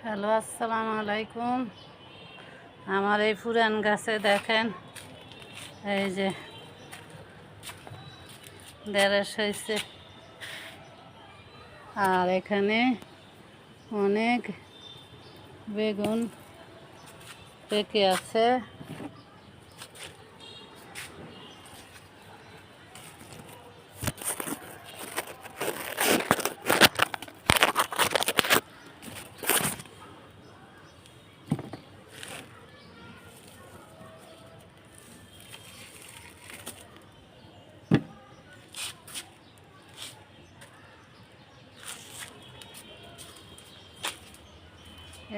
Hello, আসসালামু আলাইকুম। আমার এই পুরান গাছে দেখেন, এই যে ঢেঁড়স হয়েছে, আর এখানে অনেক বেগুন পেকে আছে।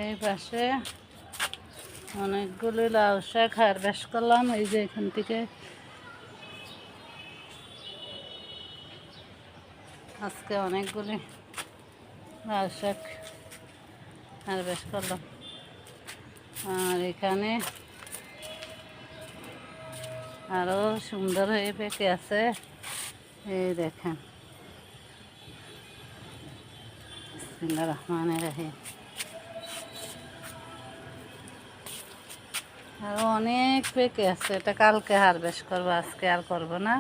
এই পাশে অনেকগুলি লাউ শাক হারভেস্ট করলাম। এই যে এখান থেকে আজকে অনেকগুলি লাউ শাক হারভেস্ট করলাম। আর এখানে আরো সুন্দর হয়ে পেকে আছে, এই দেখেন। বিসমিল্লাহির রহমানির রহিম। আরো অনেক পেকে আছে, এটা কালকে হারভেস্ট করবো, আজকে আর করব না।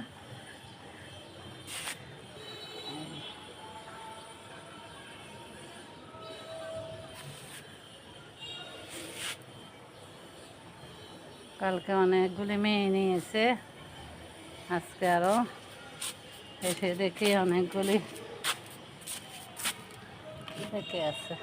কালকে অনেকগুলি মেয়ে নিয়েছে, আজকে আরো এসে দেখি অনেকগুলি পেকে আছে।